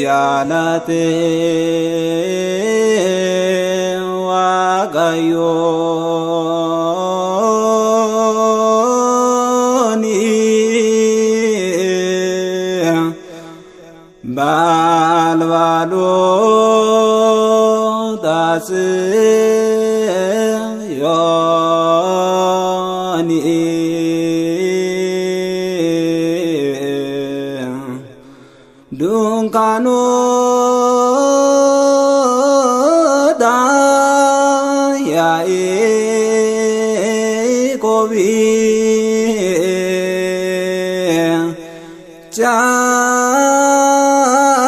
Jaalate Waaqayyooni balbalootas yooni Dunkaanoota Yaaqoobi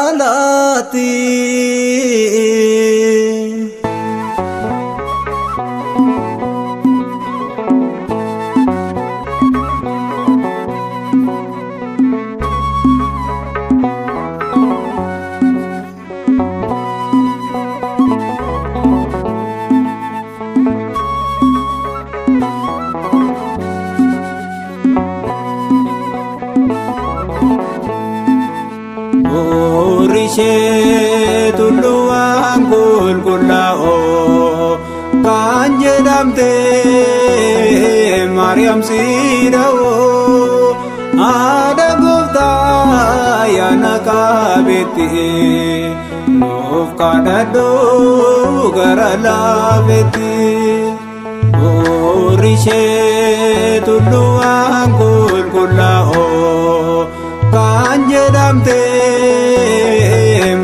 jaalatti Ishee tulluuwwan qulqullaa'oo kan jedhamte Maariyaam Siida'oo haadha Gooftaa yaana qabeetti nuuf kadhadhu gara laafetti. Ishee tulluuwwan qulqullaa'oo kan jedhamte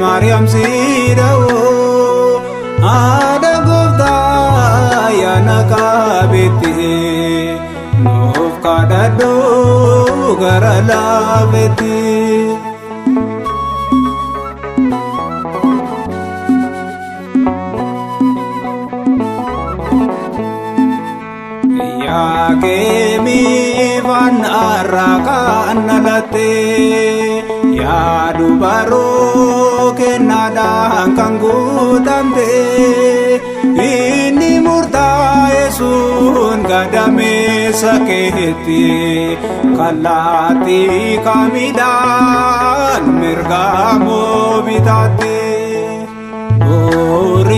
Maariyaam Siida'oo haadha Gooftaa yaana qabeetti nuuf kadhadhu gara laafetti. Yaaqeemii waan arraqaan dhalatte yaa dubaroo kennaadhaan kan guutamte inni murtaa'e sun gadameessa keetti kallattii kamiidhaan mirgaa moo bitaatte.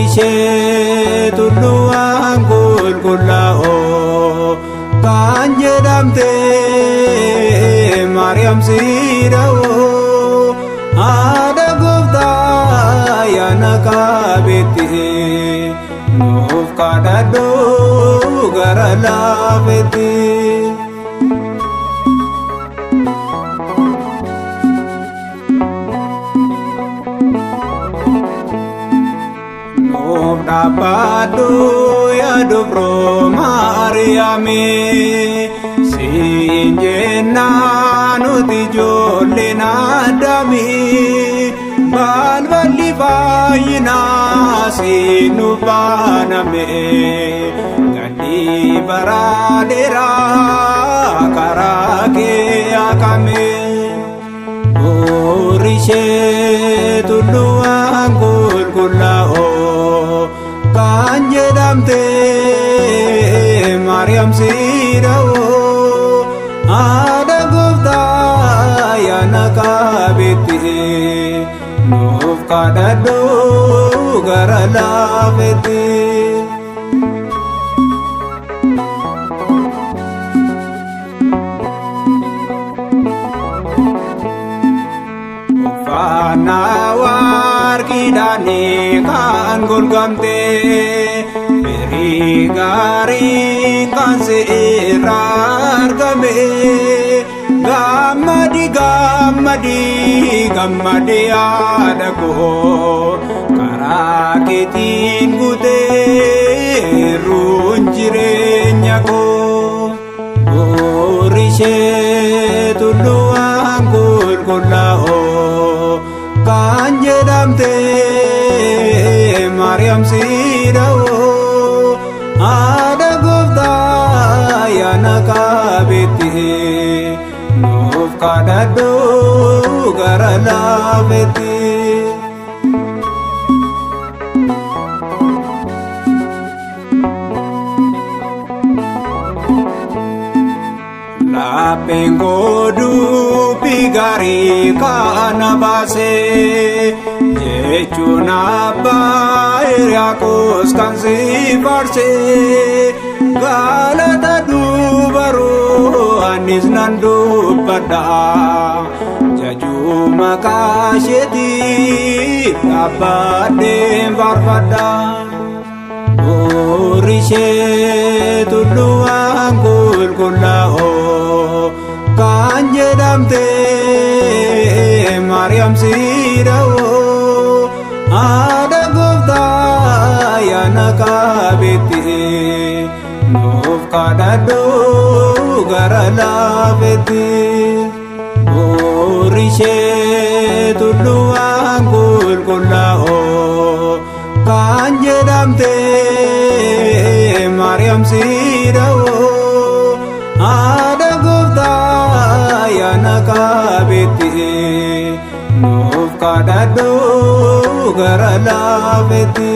Ishee tulluuwwan qulqullaa'oo kan jedhamte Maariyaam Siida'oo haadha Gooftaa yaana qabeetti nuuf kadhadhu gara laafetti. Dhaabadhu yaa dubroo Maariyaamii siin jennaa nuti ijoolleen Addaamii balballi fayyinaa siin nu baname gaddi bara dheeraa karaa kee haqame. Ishee tulluuwwan qulqullaa'oo kan jedhamte Maariyaam Siida'oo haadha Gooftaa yaana qabeetti nuuf kadhadhu gara laafetti. Uffannaa warqiidhaan kan golgamte firii gaarii kan seerraa argame gammadi haadha koo karaa keetiin guuteeruun jireenya koo. Ishee tulluuwwan qulqullaa'oo kan jedhamte Maariyaam siidha'oo haadha Gooftaa yaana qabeetti nuuf kadhadhu gara laafetti. Lapheen dubbii gaarii kana baasee jechuun abbaa Hiriyaaqoos kan si faarsee galata dubaroo anis nan dubbadha jajuu maqaa isheetii dhaabbadheen faarfadha. Ishee tulluuwwan qulqullaa'oo kan jedhamte Maariyaam siidha'oo haadha Gooftaa yaana qabeetti nuuf kadhadhu gara laafetti. Ishee tulluuwwan qulqullaa'oo kan jedhamte Maariyaam siidha'oo haadha Gooftaa yaana qabeetti nuuf kadhadhu gara laafetti.